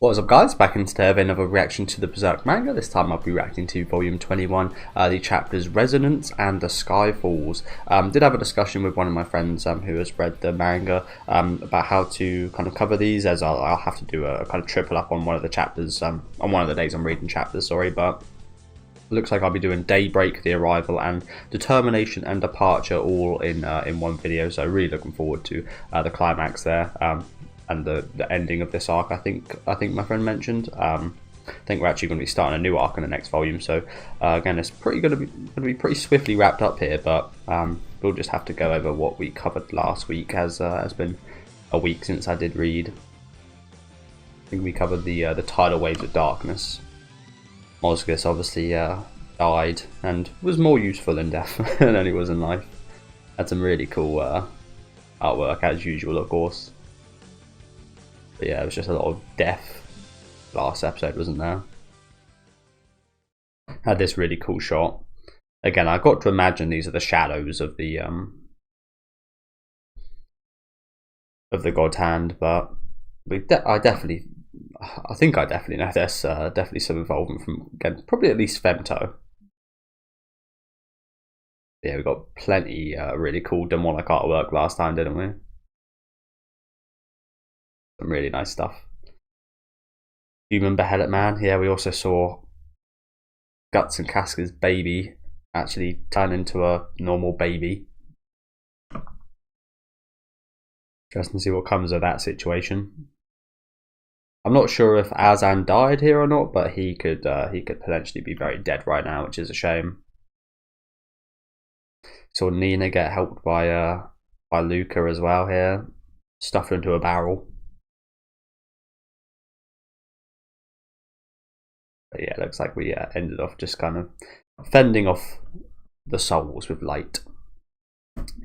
What is up, guys? Back in today of another reaction to the Berserk manga. This time I'll be reacting to volume 21, the chapters Resonance and the Sky Falls. Did have a discussion with one of my friends who has read the manga about how to kind of cover these, as I'll have to do a kind of triple up on one of the chapters, on one of the days I'm reading chapters, sorry, but looks like I'll be doing Daybreak, The Arrival, and Determination and Departure all in one video, so really looking forward to the climax there. And the ending of this arc, I think my friend mentioned. I think we're actually going to be starting a new arc in the next volume. So again, it's going to be pretty swiftly wrapped up here. But we'll just have to go over what we covered last week, as has been a week since I did read. I think we covered the tidal waves of darkness. Osgus obviously died and was more useful in death than he was in life. Had some really cool artwork as usual, of course. But yeah, it was just a lot of death last episode, wasn't there? Had this really cool shot. Again, I got to imagine these are the shadows of the God's hand, but I think I definitely know there's definitely some involvement from, again, probably at least Femto. Yeah, we got plenty really cool demonic artwork last time, didn't we? Some really nice stuff. Human behelit man. Yeah, we also saw Guts and Casca's baby actually turn into a normal baby. Interesting to see what comes of that situation. I'm not sure if Azan died here or not, but he could potentially be very dead right now, which is a shame. Saw Nina get helped by Luca as well here, stuffed her into a barrel. But yeah, it looks like we ended off just kind of fending off the souls with light,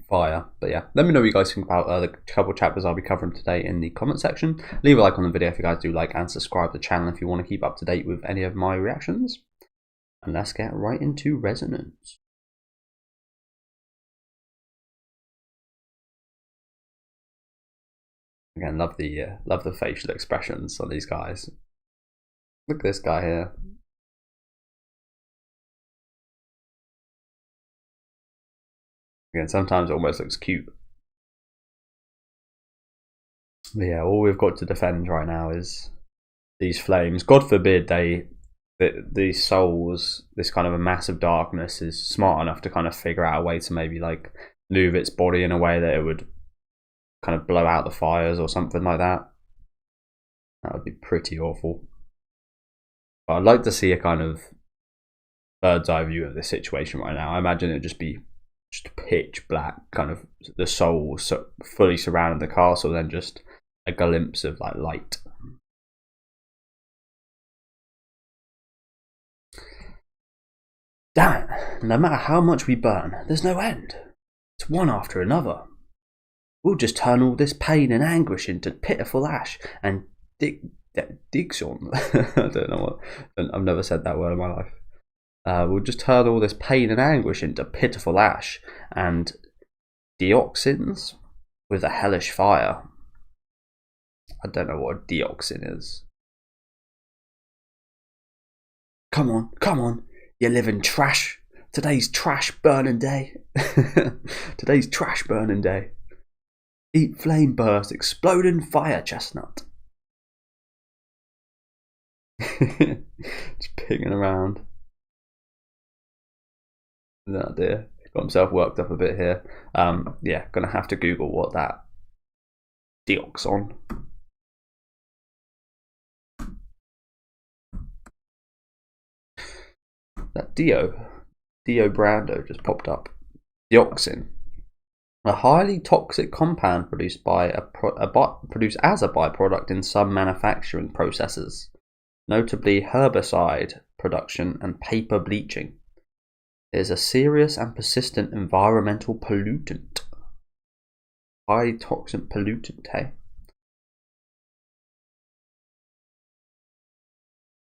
fire. But yeah, let me know what you guys think about the couple chapters I'll be covering today in the comment section. Leave a like on the video if you guys do like, and subscribe to the channel if you want to keep up to date with any of my reactions. And let's get right into Resonance. Again, love the facial expressions on these guys. Look at this guy here. Again, sometimes it almost looks cute. But yeah, all we've got to defend right now is these flames. God forbid these souls, this kind of a massive darkness, is smart enough to kind of figure out a way to maybe like move its body in a way that it would kind of blow out the fires or something like that. That would be pretty awful. But I'd like to see a kind of bird's eye view of this situation right now. I imagine it'd just be pitch black, kind of the soul fully surrounding the castle, then just a glimpse of like light. Damn it, no matter how much we burn, there's no end. It's one after another. We'll just turn all this pain and anguish into pitiful ash and Dixon. I don't know what. I've never said that word in my life. We'll just turn all this pain and anguish into pitiful ash and dioxins with a hellish fire. I don't know what a dioxin is. Come on, you living trash. Today's trash burning day. Today's trash burning day. Eat flame burst, exploding fire chestnut. Just pinging around. No dear, got himself worked up a bit here. Yeah, gonna have to Google what that dioxon. That Dio Brando just popped up. Dioxin, a highly toxic compound produced produced as a byproduct in some manufacturing processes, notably herbicide production and paper bleaching. It is a serious and persistent environmental pollutant. High toxic pollutant, hey?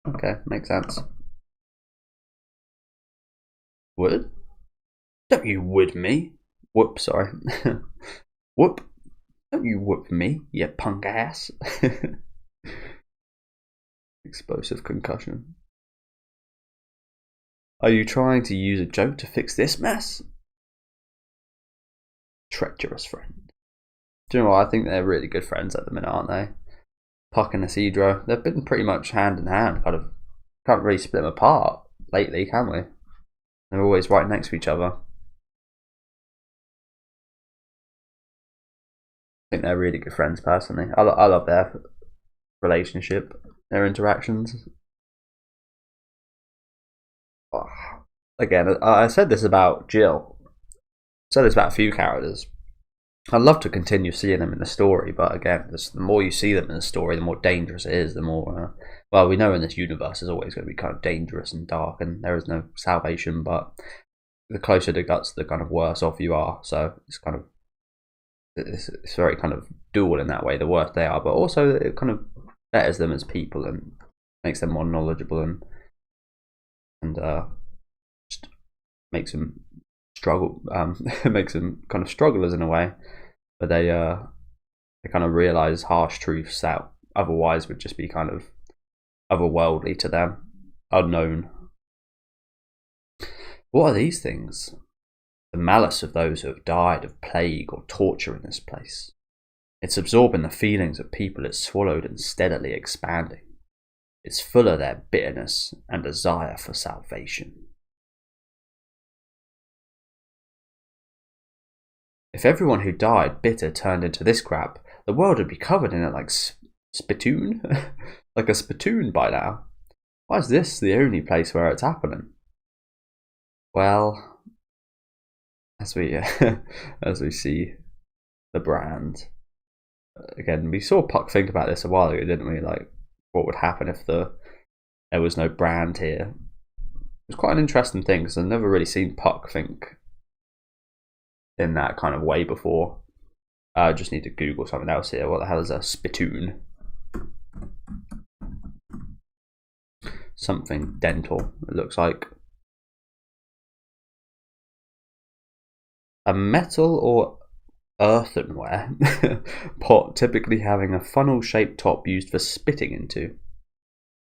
Okay, makes sense. Wood? Don't you wood me. Whoop, sorry. Whoop. Don't you whoop me, you punk ass. Explosive concussion. Are you trying to use a joke to fix this mess? Treacherous friend. Do you know what? I think they're really good friends at the minute, aren't they? Puck and Isidro. They've been pretty much hand in hand. Kind of can't really split them apart lately, can we? They're always right next to each other. I think they're really good friends, personally. I love their relationship, their interactions. Oh, again, I said this about Jill. I said this about a few characters. I'd love to continue seeing them in the story, but again, the more you see them in the story, the more dangerous it is. The more, well, we know in this universe is always going to be kind of dangerous and dark, and there is no salvation. But the closer to guts, the kind of worse off you are. So it's kind of it's very kind of dual in that way. The worse they are, but also it kind of betters them as people and makes them more knowledgeable and just makes them struggle. Makes them kind of strugglers in a way, but they kind of realize harsh truths that otherwise would just be kind of otherworldly to them, unknown. What are these things? The malice of those who have died of plague or torture in this place. It's absorbing the feelings of people it's swallowed and steadily expanding. It's full of their bitterness and desire for salvation. If everyone who died bitter turned into this crap, the world would be covered in it like spittoon? Like a spittoon by now. Why is this the only place where it's happening? Well, as we see the brand again, we saw Puck think about this a while ago, didn't we? Like, what would happen if there was no brand here? It was quite an interesting thing because I've never really seen Puck think in that kind of way before. I just need to Google something else here. What the hell is a spittoon? Something dental, it looks like. A metal or earthenware pot, typically having a funnel-shaped top used for spitting into.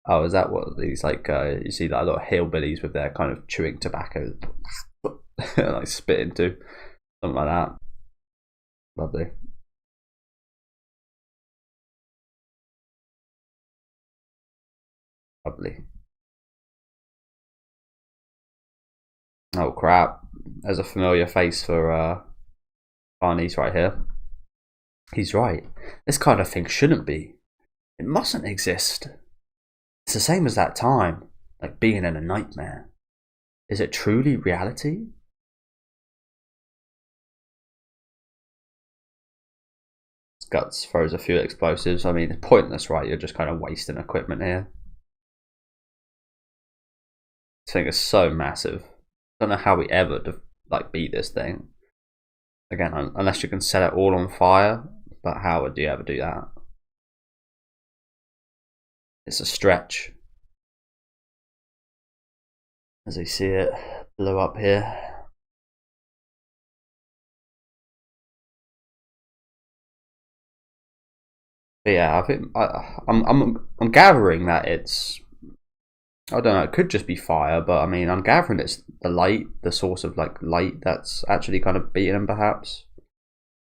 Oh, is that what these, like, you see that a lot of hillbillies with their kind of chewing tobacco, like spit into, something like that. Lovely. Lovely. Oh crap, there's a familiar face for Barney's right here. He's right. This kind of thing shouldn't be. It mustn't exist. It's the same as that time, like being in a nightmare. Is it truly reality? Guts throws a few explosives. I mean, it's pointless, right? You're just kind of wasting equipment here. This thing is so massive. I don't know how we ever like beat this thing. Again, unless you can set it all on fire, but how would you ever do that? It's a stretch. As we see it blow up here. But yeah, I think I'm gathering that it's, I don't know, it could just be fire, but I mean, I'm gathering it's the light, the source of like light that's actually kind of beating them, perhaps.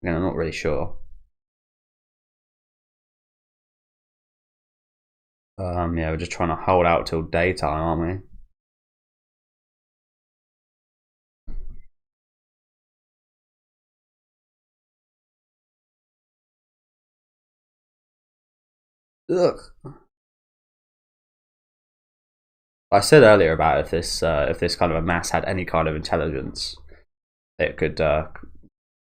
Again, I'm not really sure. Yeah, we're just trying to hold out till daytime, aren't we? Ugh. I said earlier about if this kind of a mass had any kind of intelligence, it could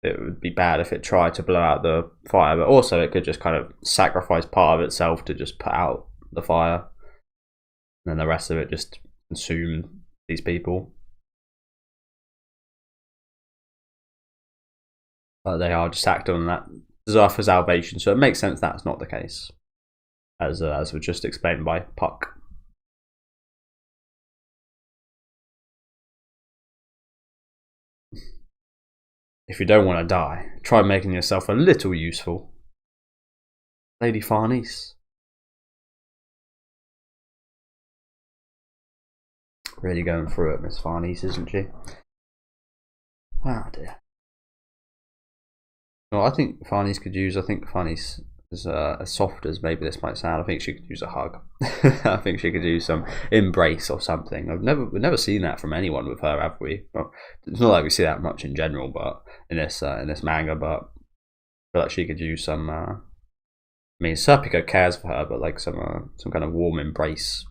it would be bad if it tried to blow out the fire, but also it could just kind of sacrifice part of itself to just put out the fire, and then the rest of it just consume these people. But they are just acting on that desire for salvation, so it makes sense that's not the case, as was just explained by Puck. If you don't want to die, try making yourself a little useful. Lady Farnese. Really going through it, Miss Farnese, isn't she? Oh dear. Well, I think Farnese could use. I think Farnese, as soft as maybe this might sound, I think she could use a hug. I think she could use some embrace or something. We've never seen that from anyone with her, have we? Well, it's not like we see that much in general, but in this manga. But I feel like she could use some. I mean, Serpico cares for her, but like some kind of warm embrace.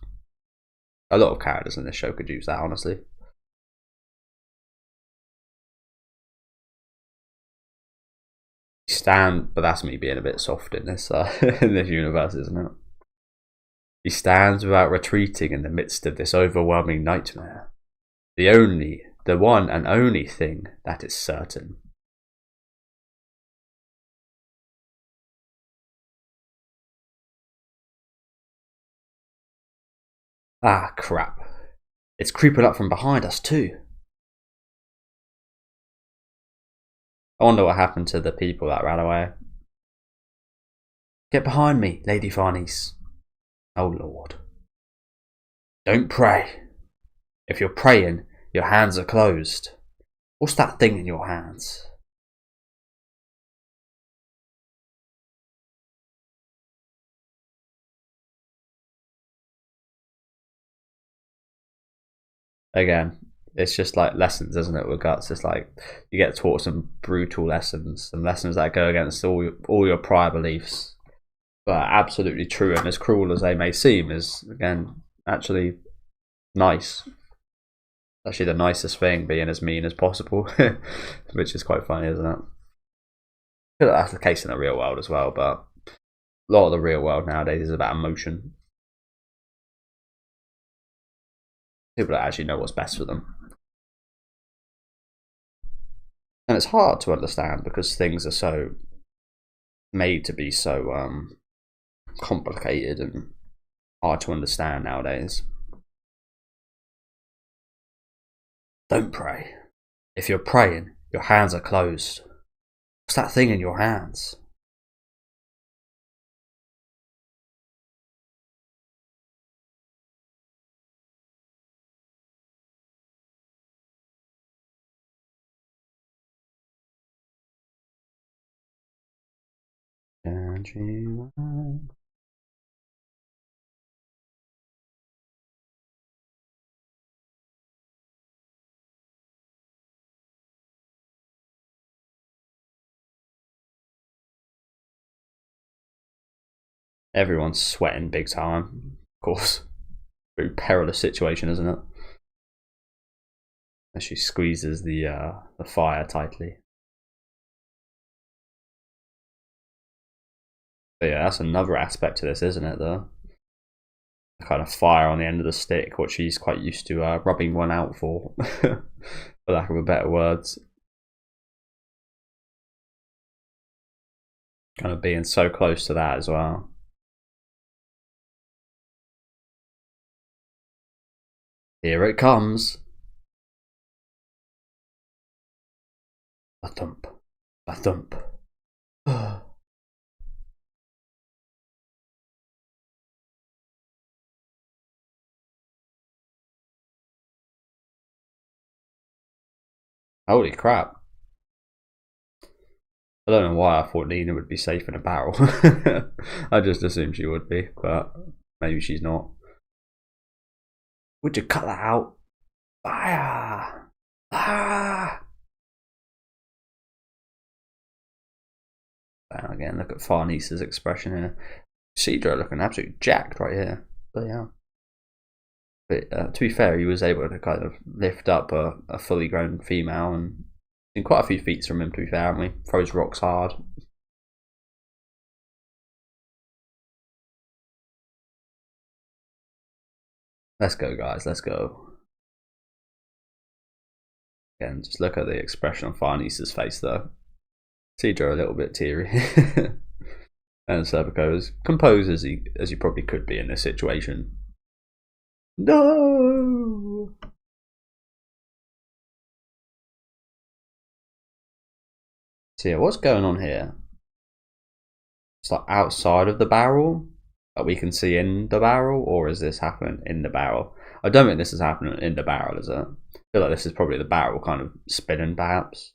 A lot of characters in this show could use that, honestly. But that's me being a bit soft in this in this universe, isn't it? He stands without retreating in the midst of this overwhelming nightmare. The one and only thing that is certain. Ah, crap. It's creeping up from behind us too. I wonder what happened to the people that ran away. Get behind me, Lady Farnese. Oh Lord. Don't pray. If you're praying, your hands are closed. What's that thing in your hands? Again, it's just like lessons, isn't it, with Guts? It's like you get taught some brutal lessons, some lessons that go against all your prior beliefs, but absolutely true, and as cruel as they may seem, is again actually nice. Actually, the nicest thing, being as mean as possible, which is quite funny, isn't it? I feel like that's the case in the real world as well, but a lot of the real world nowadays is about emotion. People that actually know what's best for them. And it's hard to understand because things are so made to be so complicated and hard to understand nowadays. Don't pray. If you're praying, your hands are closed. What's that thing in your hands? Everyone's sweating big time, of course. Very perilous situation, isn't it? As she squeezes the fire tightly. But yeah, that's another aspect to this, isn't it? The kind of fire on the end of the stick, what she's quite used to rubbing one out for, for lack of a better words. Kind of being so close to that as well. Here it comes. A thump. A thump. Holy crap. I don't know why I thought Nina would be safe in a barrel. I just assumed she would be, but maybe she's not. Would you cut that out? Fire! Ah! And again, look at Farnese's expression here. Cedro looking absolutely jacked right here. But yeah. But to be fair, he was able to kind of lift up a fully grown female, and seen quite a few feats from him, to be fair, haven't we? Throws rocks hard. Let's go, guys, let's go. Again, just look at the expression on Farnese's face, though. Cedro a little bit teary. And Serpico as composed as he probably could be in this situation. No! So yeah, what's going on here? It's like outside of the barrel. that we can see in the barrel, or is this happening in the barrel? I don't think this is happening in the barrel, is it? I feel like this is probably the barrel kind of spinning, perhaps.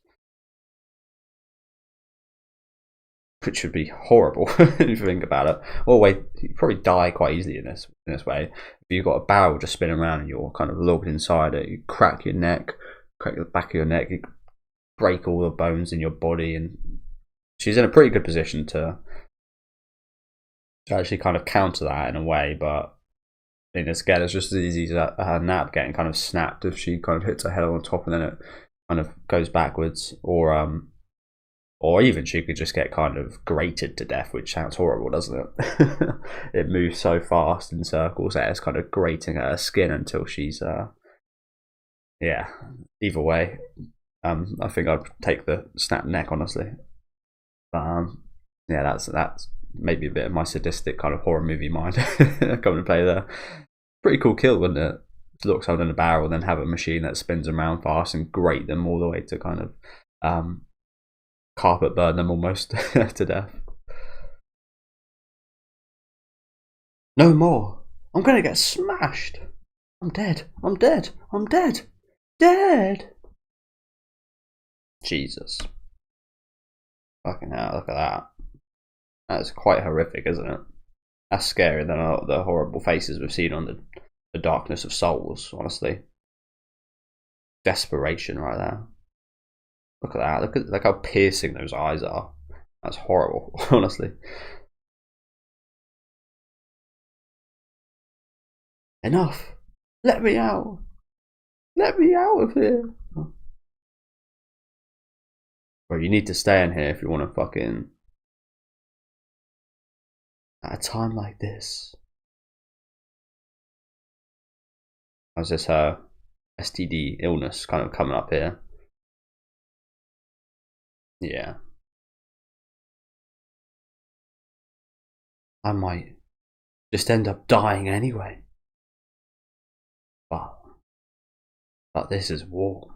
Which would be horrible if you think about it. Or wait, you probably die quite easily in this way. If you've got a barrel just spinning around and you're kind of logged inside it, you crack your neck, crack the back of your neck, you break all the bones in your body, and she's in a pretty good position to actually kind of counter that in a way. But I think again, it's just as easy as her nap getting kind of snapped if she kind of hits her head on top and then it kind of goes backwards, or even she could just get kind of grated to death, which sounds horrible, doesn't it? It moves so fast in circles that it's kind of grating at her skin until she's yeah. Either way, I think I'd take the snap neck, honestly. But yeah, that's maybe a bit of my sadistic kind of horror movie mind coming to play there. Pretty cool kill, wouldn't it? To look someone in a barrel and then have a machine that spins them around fast and grate them all the way to kind of carpet burn them almost to death. No more. I'm gonna get smashed. I'm dead. I'm dead. I'm dead. Dead. Jesus. Fucking hell, look at that. That's quite horrific, isn't it? That's scarier than the horrible faces we've seen on the Darkness of Souls, honestly. Desperation right there. Look at that. Look how piercing those eyes are. That's horrible, honestly. Enough. Let me out. Let me out of here. Well, you need to stay in here if you want to fucking... At a time like this. How's this her STD illness kind of coming up here? Yeah. I might just end up dying anyway. But this is war.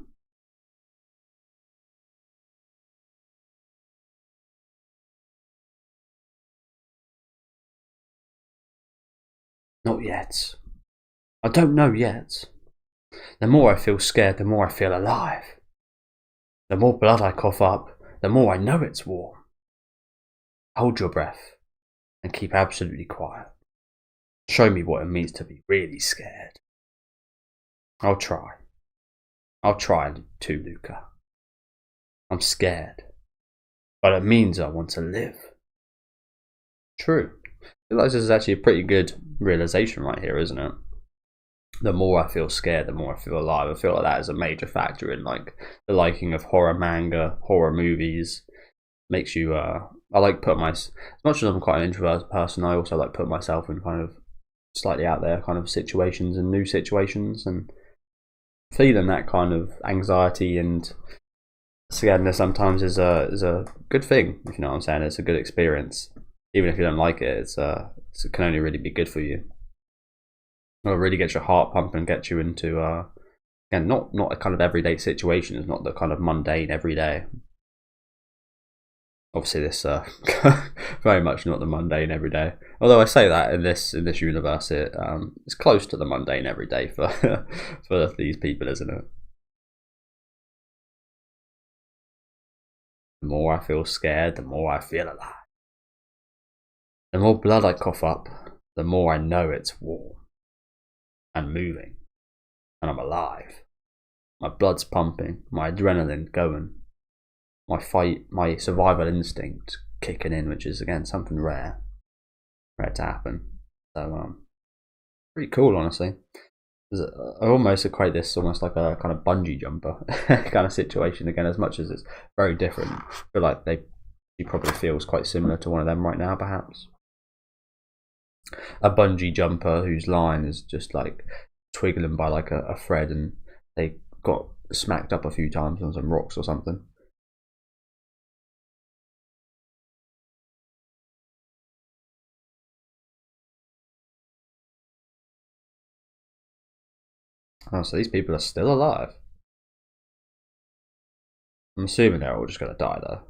Not yet. I don't know yet. The more I feel scared, the more I feel alive. The more blood I cough up, the more I know it's war. Hold your breath and keep absolutely quiet. Show me what it means to be really scared. I'll try. I'll try too, Luca. I'm scared. But it means I want to live. True. I feel like this is actually a pretty good realization right here, isn't it? The more I feel scared, the more I feel alive. I feel like that is a major factor in like the liking of horror manga, horror movies. Makes you I like put as much as I'm quite an introverted person, I also like put myself in kind of slightly out there kind of situations and new situations, and feeling that kind of anxiety and scaredness sometimes is a good thing, if you know what I'm saying. It's a good experience. Even if you don't like it, it can only really be good for you. It'll really get your heart pumping and get you into again, not a kind of everyday situation. It's not the kind of mundane everyday. Obviously, this very much not the mundane everyday. Although I say that in this universe, it's close to the mundane everyday for for these people, isn't it? The more I feel scared, the more I feel alive. The more blood I cough up, the more I know it's warm and moving, and I'm alive. My blood's pumping, my adrenaline going, my survival instinct kicking in, which is again something rare to happen. So pretty cool, honestly. I almost equate this almost like a kind of bungee jumper kind of situation again, as much as it's very different. I feel like she probably feels quite similar to one of them right now, perhaps. A bungee jumper whose line is just like twiggling by like a thread, and they got smacked up a few times on some rocks or something. Oh, so these people are still alive. I'm assuming they're all just going to die though.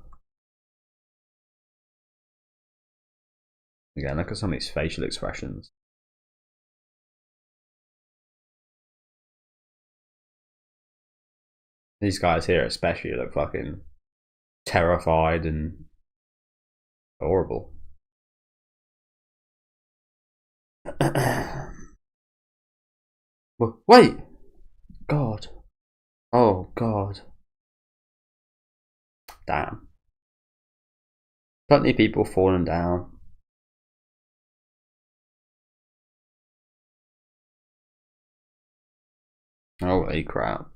Again, look at some of these facial expressions. These guys here especially look fucking terrified and horrible. Wait! God. Oh, God. Damn. Plenty of people falling down. Holy crap.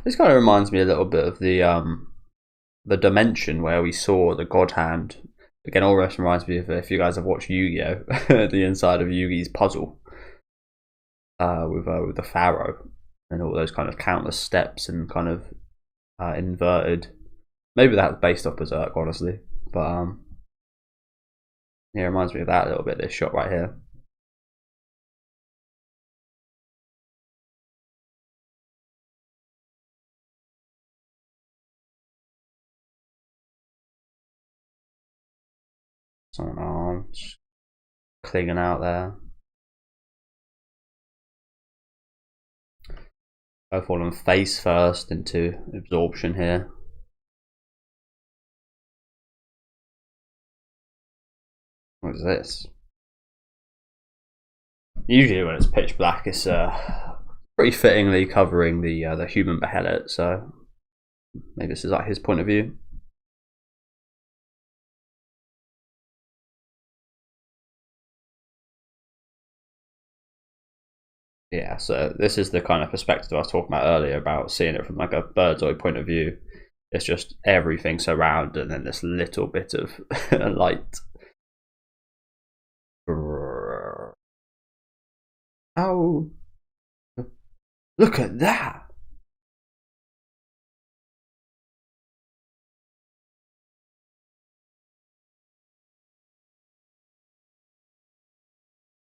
This kind of reminds me a little bit of the dimension where we saw the God Hand. Again, almost reminds me of if you guys have watched Yu-Gi-Oh! The inside of Yugi's puzzle. With the Pharaoh and all those kind of countless steps and kind of inverted. Maybe that's based off Berserk, honestly, but yeah, it reminds me of that a little bit. This shot right here. Someone arms clinging out there. I've fallen face first into absorption here. What is this? Usually when it's pitch black, it's pretty fittingly covering the human behelit, so maybe this is like his point of view. Yeah, so this is the kind of perspective I was talking about earlier about seeing it from like a bird's eye point of view. It's just everything's around and then this little bit of light. Oh, look at that!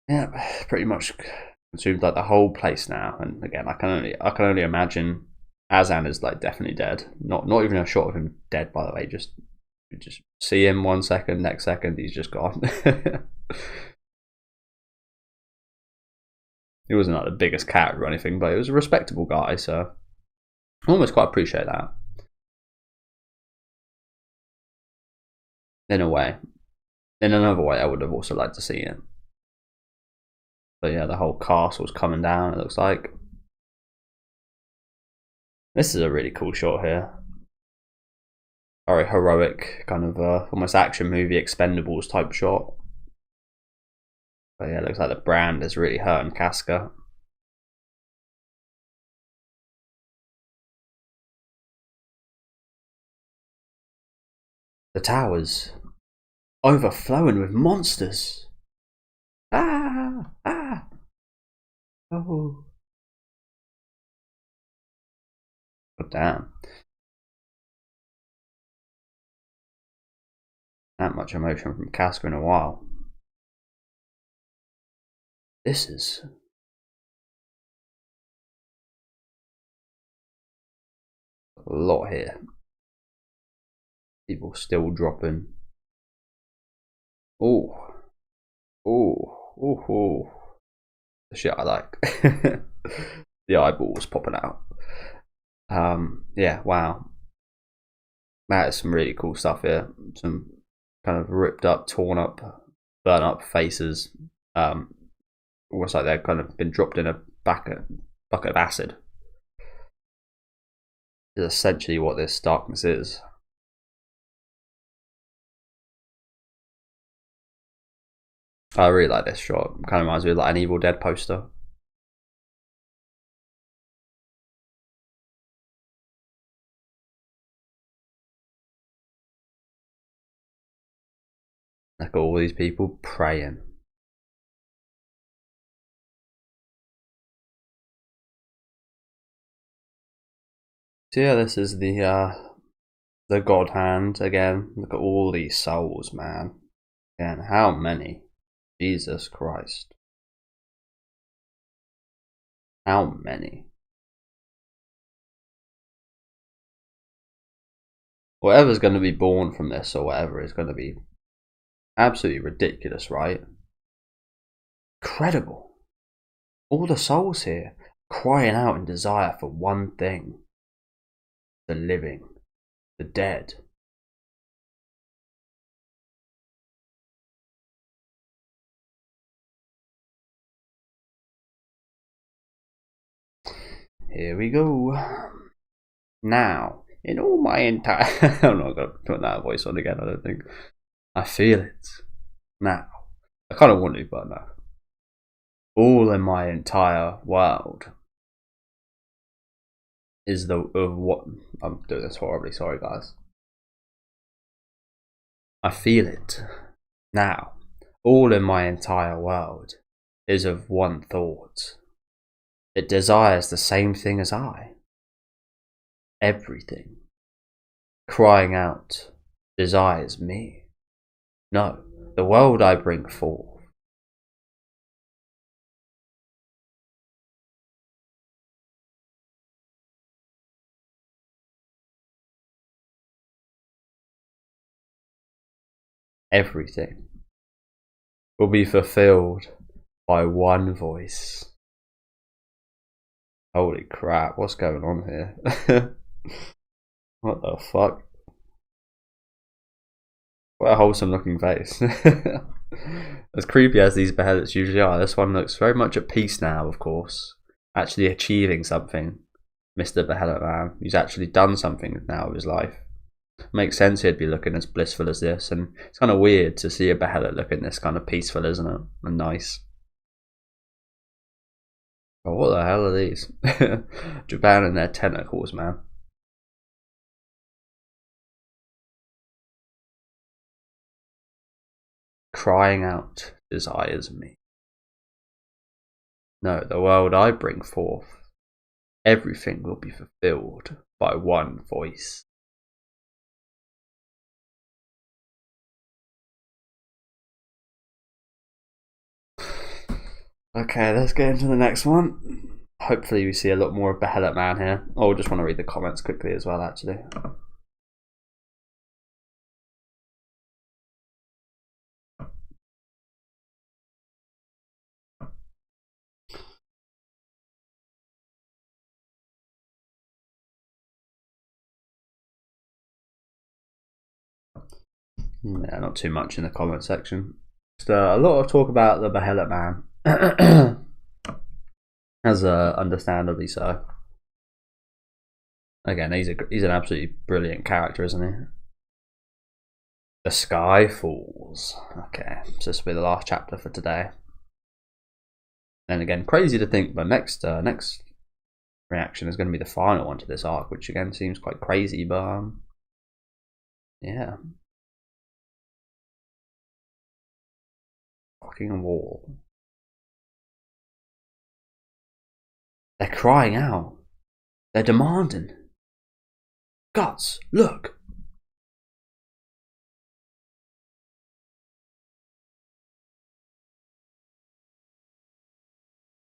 Yeah, pretty much consumed like the whole place now. And again, I can only imagine Azan is like definitely dead. Not even a shot of him dead, by the way. Just see him 1 second, next second he's just gone. He wasn't like the biggest cat or anything, but he was a respectable guy, so I almost quite appreciate that. In a way. In another way, I would have also liked to see it. But yeah, the whole castle's coming down, it looks like. This is a really cool shot here. Very heroic, kind of almost action movie Expendables type shot. But yeah, it looks like the brand is really hurting Casca. The tower's overflowing with monsters. Ah! Ah! Oh. God damn. That much emotion from Casca in a while. This is a lot here. People still dropping. Oh. Oh. Oh. Oh. The shit I like. The eyeballs popping out. Yeah, wow. That is some really cool stuff here. Some kind of ripped up, torn up, burnt up faces. Almost like they've kind of been dropped in a bucket of acid. Is essentially what this darkness is. I really like this shot. It kind of reminds me of like an Evil Dead poster. Look at all these people praying. So yeah, this is the God Hand again. Look at all these souls, man. And how many? Jesus Christ. How many? Whatever's going to be born from this or whatever is going to be Absolutely ridiculous, right? Incredible. All the souls here crying out in desire for one thing: the living, the dead. Here we go. Now, in all my entire... I'm not going to put that voice on again, I don't think. I feel it. Now. I kind of want to, but no. All in my entire world is the... of what... I'm doing this horribly, sorry guys. I feel it. Now. All in my entire world is of one thought. It desires the same thing as I. Everything. Crying out, desires me. No, the world I bring forth. Everything will be fulfilled by one voice. Holy crap, what's going on here? What the fuck? What a wholesome looking face. As creepy as these beheadits usually are, this one looks very much at peace now, of course. Actually achieving something. Mr. Behelit Man. He's actually done something now with his life. Makes sense he'd be looking as blissful as this, and it's kind of weird to see a behelit looking this kind of peaceful, isn't it? And nice. Oh, what the hell are these? Japan and their tentacles, man. Crying out desires me. No, the world I bring forth, everything will be fulfilled by one voice. Okay, let's get into the next one. Hopefully we see a lot more of Behelit Man here. Oh, I just want to read the comments quickly as well, actually. Yeah, not too much in the comment section. Just a lot of talk about the Behelit Man. As understandably so. Again, he's an absolutely brilliant character, isn't he? The sky falls. Okay, so this will be the last chapter for today. And again, crazy to think, but next reaction is going to be the final one to this arc, which again seems quite crazy, but yeah. Fucking wall. They're crying out. They're demanding. Guts, look.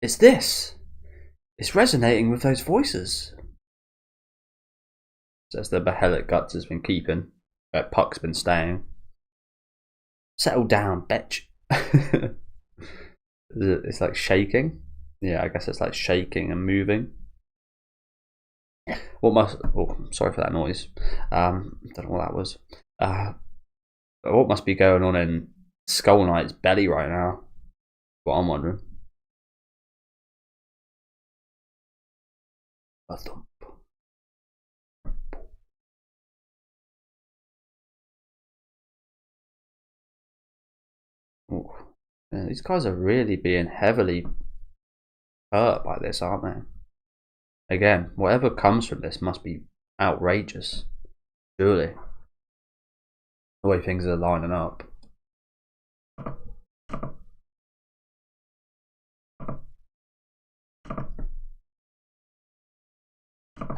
It's this. It's resonating with those voices. Says the Behelit Guts has been keeping. Puck's been staying. Settle down, bitch. It's like shaking. Yeah, I guess it's like shaking and moving. What must... Oh, sorry for that noise. Don't know what that was. What must be going on in Skull Knight's belly right now? What I'm wondering. A thump. Oh, yeah, these guys are really being heavily hurt by this, aren't they? Again, whatever comes from this must be outrageous. Surely. The way things are lining up.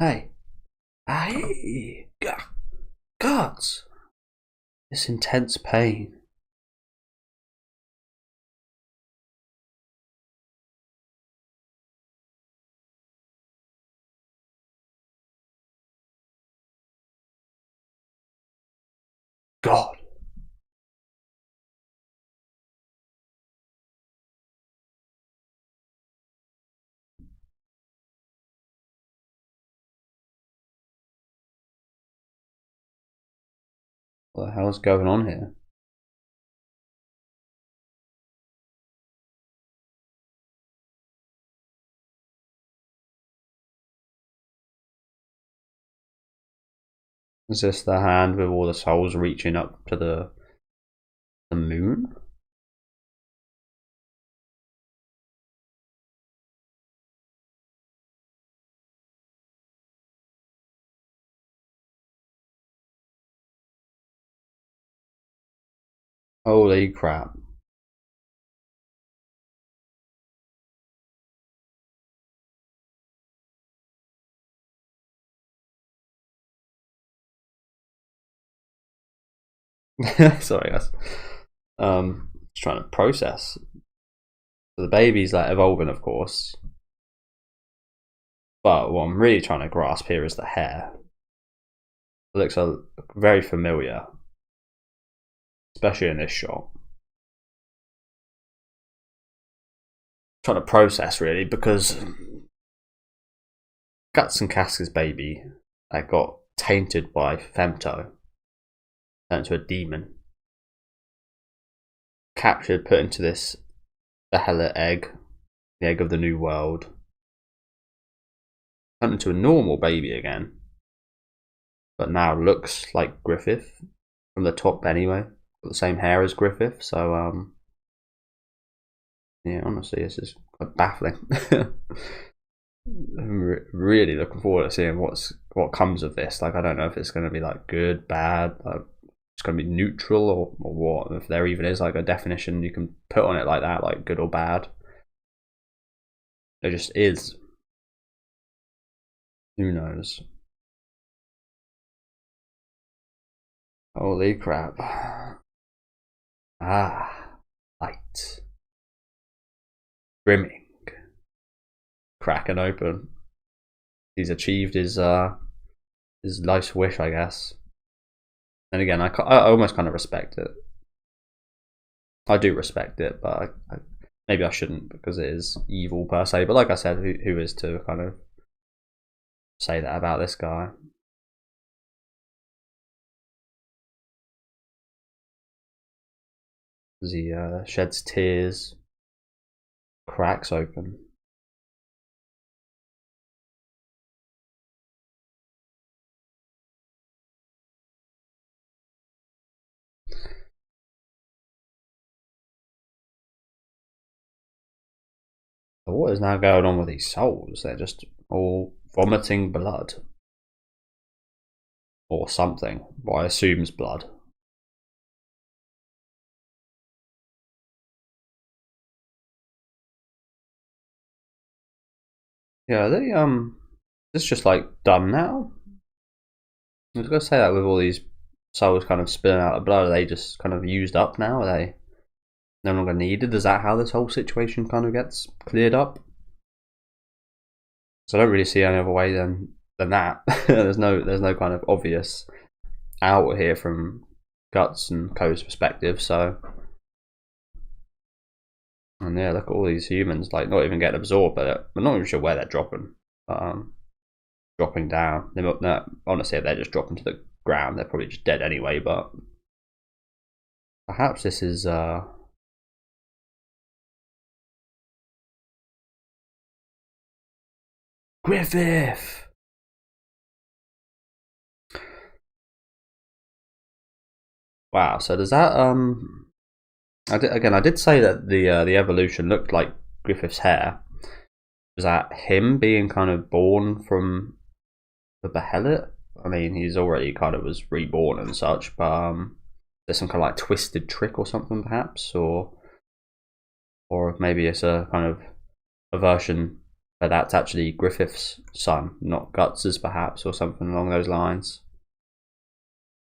Hey. Hey. Guts. This intense pain. God. What the hell's going on here? Is this the hand with all the souls reaching up to the moon? Holy crap. Sorry guys. Just trying to process. So the baby's like evolving, of course. But what I'm really trying to grasp here is the hair. It looks very familiar. Especially in this shot. Trying to process really, because Guts and Casca's baby that got tainted by Femto, turned into a demon, captured, put into this behelit egg, the egg of the new world, turned into a normal baby again, but now looks like Griffith from the top anyway. Got the same hair as Griffith, so yeah, honestly, this is quite baffling. I'm really looking forward to seeing what comes of this. Like, I don't know if it's going to be like good, bad, like, it's going to be neutral or what. If there even is like a definition you can put on it like that, like good or bad. It just is. Who knows? Holy crap. Ah, light. Brimming. Cracking open. He's achieved his life's wish, I guess. And again, I almost kind of respect it. I do respect it, but maybe I shouldn't, because it is evil per se. But like I said, who is to kind of say that about this guy? As he sheds tears, cracks open. So what is now going on with these souls? They're just all vomiting blood. Or something. What I assume is blood. Yeah, are they this just like done now? I was gonna say that with all these souls kind of spilling out of blood, are they just kind of used up now? Are they no longer needed? Is that how this whole situation kind of gets cleared up? So I don't really see any other way than that. there's no kind of obvious out here from Guts and Co's perspective, so. And yeah, look at all these humans, like, not even getting absorbed, but I'm not even sure where they're dropping. Dropping down. No, honestly, if they're just dropping to the ground, they're probably just dead anyway, but perhaps this is Griffith. Wow, so does that I did say that the evolution looked like Griffith's hair. Was that him being kind of born from the behelit? I mean, he's already kind of was reborn and such, but there's some kind of like twisted trick or something, perhaps, or maybe it's a kind of a version that that's actually Griffith's son, not Guts's, perhaps, or something along those lines.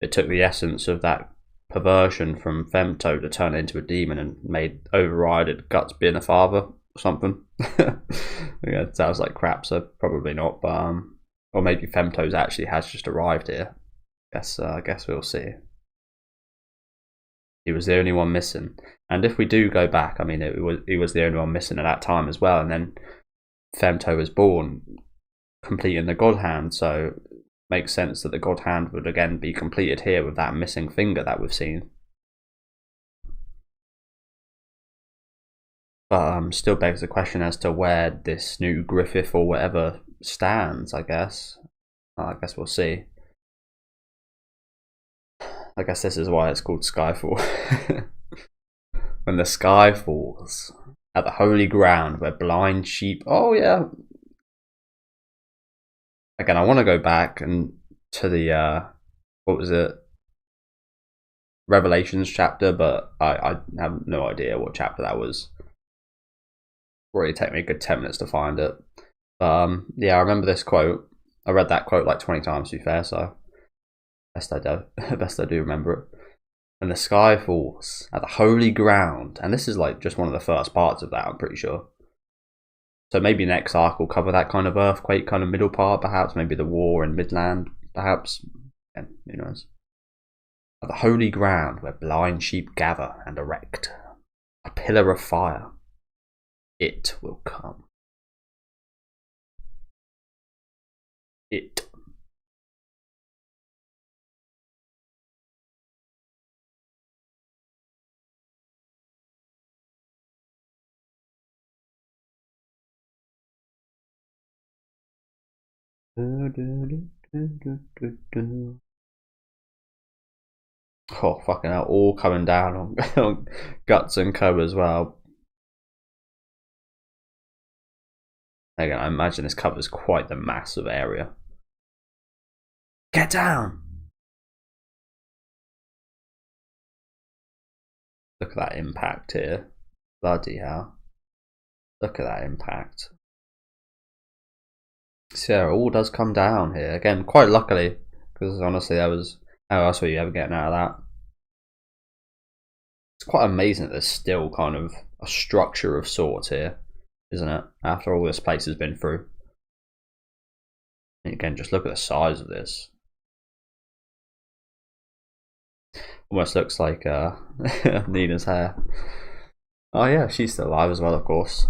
It took the essence of that perversion from Femto to turn it into a demon and made overrided Guts being a father or something. Yeah, it sounds like crap, so probably not, but or maybe Femto's actually has just arrived here. I guess we'll see. He was the only one missing, and if we do go back, I mean, he was the only one missing at that time as well, and then Femto was born, completing the God Hand. So makes sense that the God Hand would again be completed here with that missing finger that we've seen. But still begs the question as to where this new Griffith or whatever stands, I guess. I guess we'll see. I guess this is why it's called Skyfall. When the sky falls at the holy ground where blind sheep... Oh, yeah. Again, I want to go back and to the... what was it? Revelations chapter, but I have no idea what chapter that was. Really take me a good 10 minutes to find it. Yeah, I remember this quote. I read that quote like 20 times to be fair, so best I do remember it. And the sky falls at the holy ground, and this is like just one of the first parts of that, I'm pretty sure. So maybe next arc will cover that kind of earthquake kind of middle part, perhaps maybe the war in Midland, perhaps. And who knows? At the holy ground where blind sheep gather and erect a pillar of fire, it will come. It. Oh, fucking hell, all coming down on Guts and Co as well. Again, I imagine this covers quite the massive area. Get down! Look at that impact here. Bloody hell. Look at that impact. So yeah, it all does come down here. Again, quite luckily, because honestly that was... How else were you ever getting out of that? It's quite amazing that there's still kind of a structure of sorts here, isn't it? After all this place has been through. And again, just look at the size of this. Almost looks like Nina's hair. Oh yeah, she's still alive as well, of course.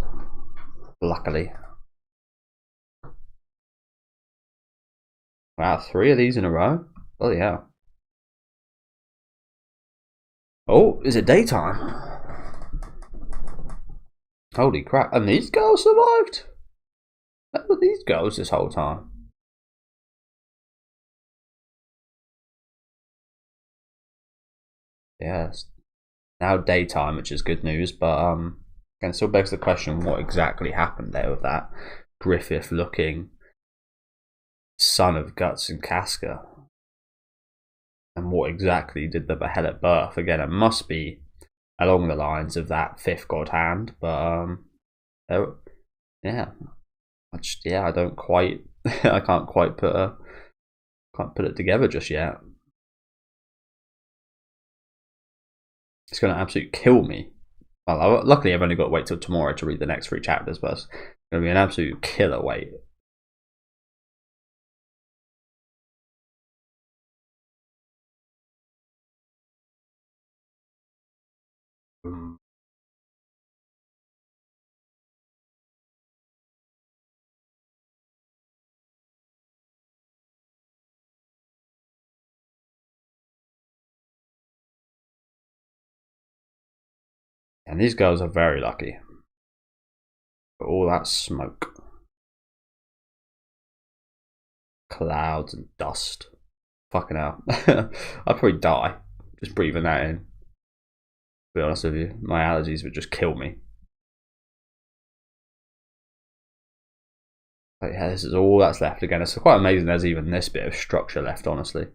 Luckily. Wow, 3 of these in a row? Oh yeah. Oh, is it daytime? Holy crap, and these girls survived? Where were these girls this whole time? Yes. Now daytime, which is good news, but again, still begs the question what exactly happened there with that Griffith looking son of Guts and Casca. And what exactly did the behelit birth? Again, it must be along the lines of that 5th God Hand, but yeah, I don't quite, I can't quite put it together just yet. It's going to absolutely kill me. Well, luckily I've only got to wait till tomorrow to read the next 3 chapters, but it's going to be an absolute killer wait. And these girls are very lucky. But all that smoke. Clouds and dust. Fucking hell. I'd probably die just breathing that in. To be honest with you, my allergies would just kill me. But yeah, this is all that's left again. It's quite amazing there's even this bit of structure left, honestly.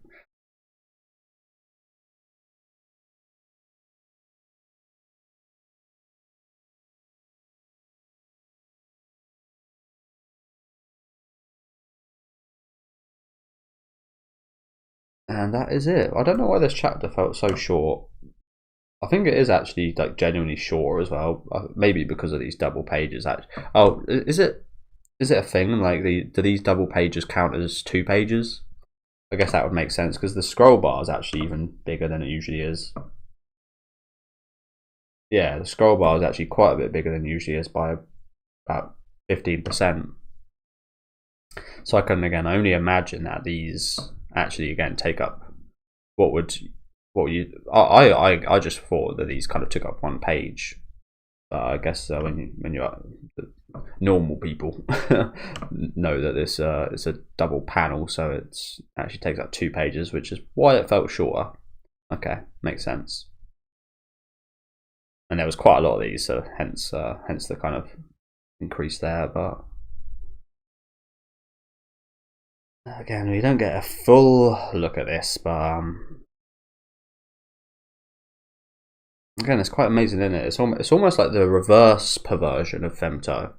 And that is it. I don't know why this chapter felt so short. I think it is actually like genuinely short as well. Maybe because of these double pages. Actually. Oh, is it a thing? Like, do these double pages count as 2 pages? I guess that would make sense because the scroll bar is actually even bigger than it usually is. Yeah, the scroll bar is actually quite a bit bigger than it usually is by about 15%. So I can again only imagine that these actually again take up what you I just thought that these kind of took up one page. I guess when you're normal people know that this it's a double panel, so it's actually takes up 2 pages, which is why it felt shorter. Okay, makes sense. And there was quite a lot of these, so hence the kind of increase there. But again, we don't get a full look at this, but again, it's quite amazing, isn't it? It's almost like the reverse perversion of femto.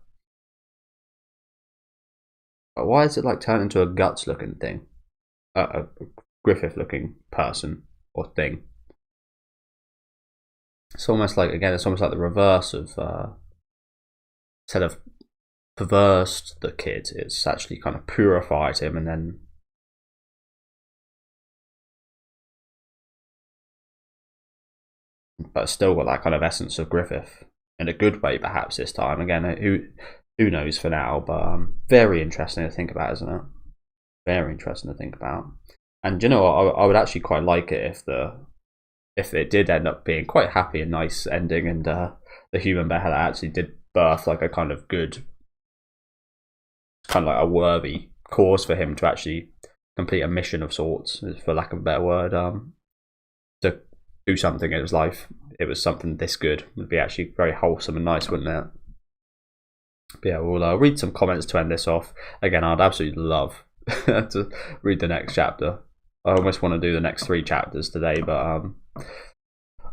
But why is it like turned into a guts looking thing, a Griffith looking person or thing? It's almost like, again, it's almost like the reverse of instead of perversed the kid, it's actually kind of purified him, and then but still got that kind of essence of Griffith in a good way, perhaps this time. Again, who knows for now, but very interesting to think about, isn't it? Very interesting to think about. And you know what, I would actually quite like it if it did end up being quite happy and nice ending, and the human behelit actually did birth like a kind of good, kind of like a worthy cause for him to actually complete a mission of sorts, for lack of a better word, to do something in his life. It was something this good, would be actually very wholesome and nice, wouldn't it? But yeah, we'll read some comments to end this off. Again, I'd absolutely love to read the next chapter. I almost want to do the next 3 chapters today, but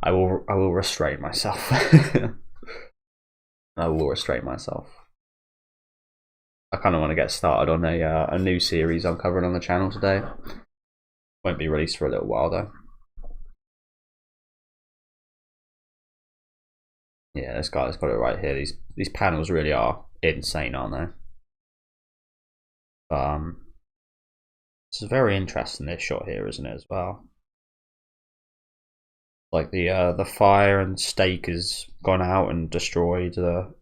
I will restrain myself. I will restrain myself. I kind of want to get started on a new series I'm covering on the channel today. Won't be released for a little while though. Yeah, this guy's got it right here. These panels really are insane, aren't they? This is very interesting, this shot here, isn't it, as well? Like the fire and stake has gone out and destroyed the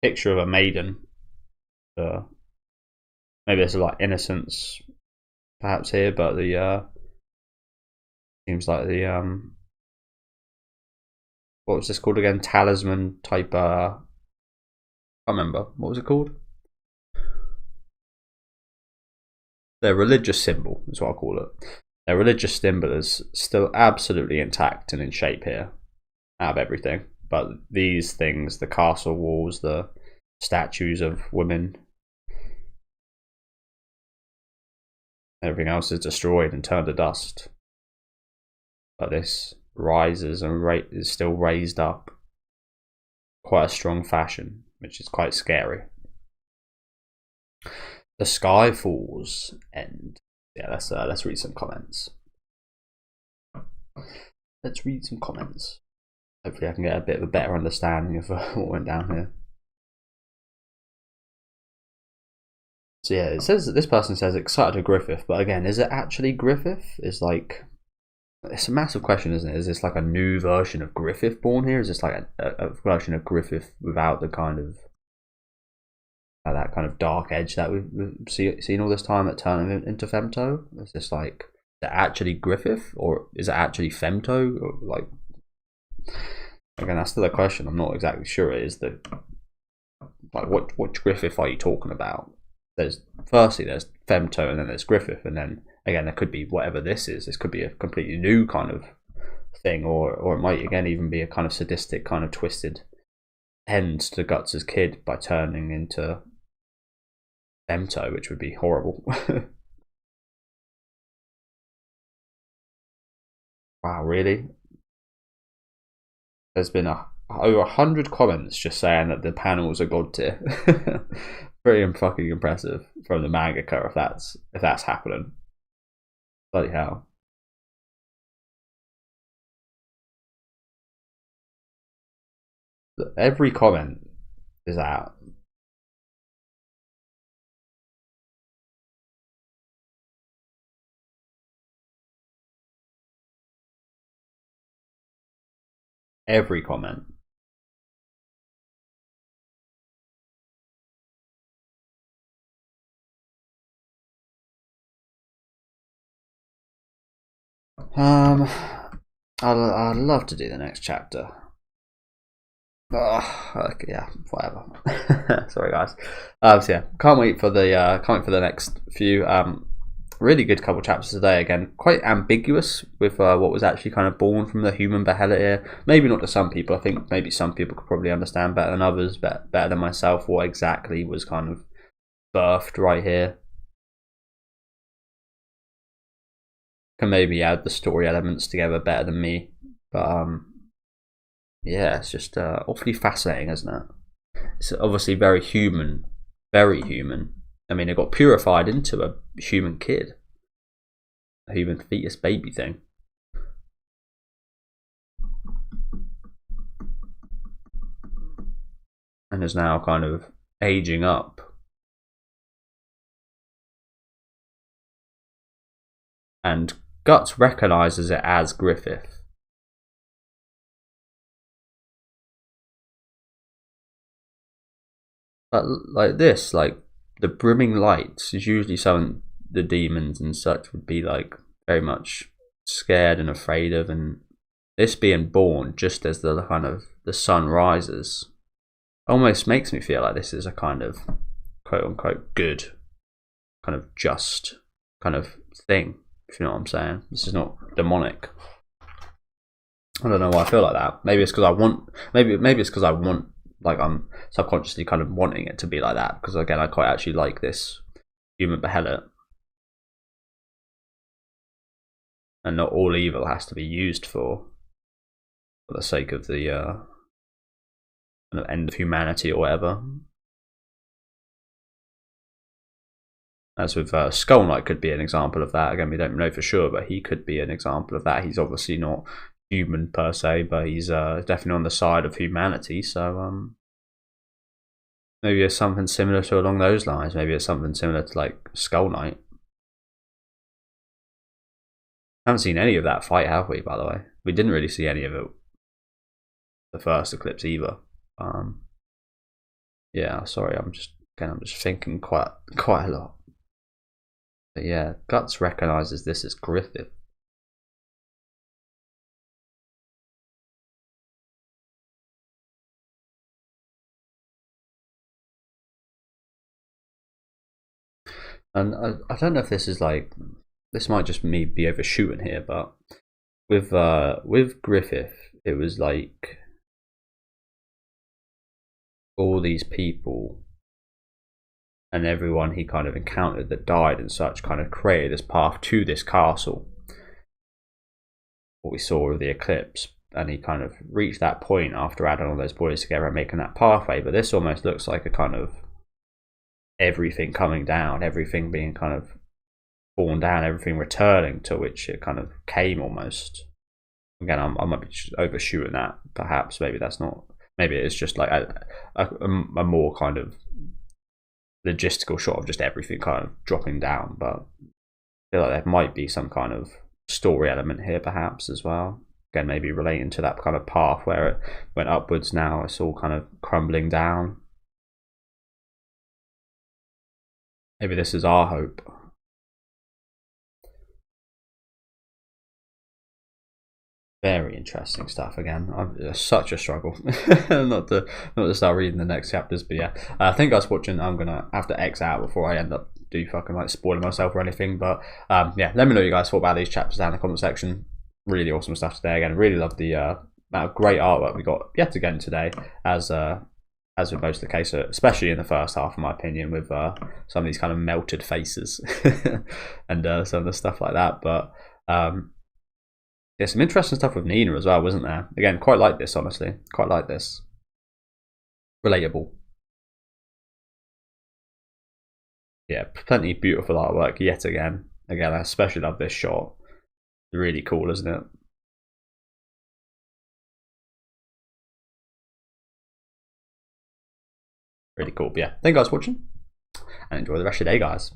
picture of a maiden. Maybe there's like innocence perhaps here, but the seems like the what was this called again? Talisman type. I can't remember, what was it called? Their religious symbol is what I call it. Their religious symbol is still absolutely intact and in shape here, out of everything. But these things, the castle walls, the statues of women, everything else is destroyed and turned to dust. But this rises and is still raised up quite a strong fashion, which is quite scary. The sky falls, and yeah, let's read some comments. Let's read some comments. Hopefully I can get a bit of a better understanding of what went down here. So yeah, it says that this person says excited to Griffith, but again, is it actually Griffith? It's like, it's a massive question, isn't it? Is this like a new version of Griffith born here? Is this like a version of Griffith without the kind of that kind of dark edge that we've seen all this time that turned him into femto? Is this like, is it actually Griffith, or is it actually femto? Or like, again, that's still a question. I'm not exactly sure. It is the like what Griffith are you talking about? There's femto, and then there's Griffith, and then again there could be whatever this is. This could be a completely new kind of thing, or it might again even be a kind of sadistic, kind of twisted end to Guts' kid by turning into femto, which would be horrible. Wow, really? There's been over 100 comments just saying that the panels are god tier. Pretty fucking impressive from the mangaka if that's happening. Bloody hell. Every comment is out. Every comment. I'd love to do the next chapter. Okay, yeah, whatever. Sorry, guys. So yeah, can't wait for the next few. Really good couple chapters today. Again, quite ambiguous with what was actually kind of born from the human behelit here. Maybe not to some people. I think maybe some people could probably understand better than others, better than myself, what exactly was kind of birthed right here. Can maybe add the story elements together better than me, but yeah, it's just awfully fascinating, isn't it? It's obviously very human, very human. I mean, it got purified into a human kid, a human fetus baby thing. And is now kind of aging up. And Guts recognizes it as Griffith. But like this, like the brimming lights is usually something the demons and such would be like very much scared and afraid of, and this being born just as the kind of the sun rises almost makes me feel like this is a kind of quote unquote good, kind of just kind of thing, if you know what I'm saying. This is not demonic. I don't know why I feel like that. Maybe it's because I want, maybe it's because I want, like I'm subconsciously kind of wanting it to be like that, because again I quite actually like this human behelit, and not all evil has to be used for the sake of the kind of end of humanity or whatever. As with Skull Knight could be an example of that. Again, we don't know for sure, but he could be an example of that. He's obviously not human per se, but he's definitely on the side of humanity, so maybe it's something similar to along those lines. Maybe it's something similar to like Skull Knight. Haven't seen any of that fight, have we, by the way? We didn't really see any of it the first eclipse either. Yeah, sorry, I'm just thinking quite a lot. But yeah, Guts recognizes this as Griffith. And I don't know if this is like, this might just me be overshooting here, but with Griffith, it was like all these people and everyone he kind of encountered that died and such kind of created this path to this castle, what we saw with the eclipse, and he kind of reached that point after adding all those boys together and making that pathway. But this almost looks like a kind of everything coming down, everything being kind of fallen down, everything returning to which it kind of came almost. Again, I might be overshooting that, perhaps. Maybe that's not, maybe it's just like a more kind of logistical shot of just everything kind of dropping down, but I feel like there might be some kind of story element here perhaps as well. Again, maybe relating to that kind of path where it went upwards, now it's all kind of crumbling down. Maybe this is our hope. Very interesting stuff. Again, such a struggle not to start reading the next chapters, but yeah, thank you guys for watching. I'm gonna have to X out before I end up fucking like spoiling myself or anything, but yeah, let me know what you guys thought about these chapters down in the comment section. Really awesome stuff today. Again, really love the amount of great artwork we got yet again today, as with most of the case, especially in the first half, in my opinion, with some of these kind of melted faces and some of the stuff like that. But yeah, some interesting stuff with Nina as well, wasn't there? Again, quite like this, honestly. Quite like this. Relatable. Yeah, plenty of beautiful artwork yet again. Again, I especially love this shot. Really cool, isn't it? Really cool. But yeah, thank you guys for watching, and enjoy the rest of your day, guys.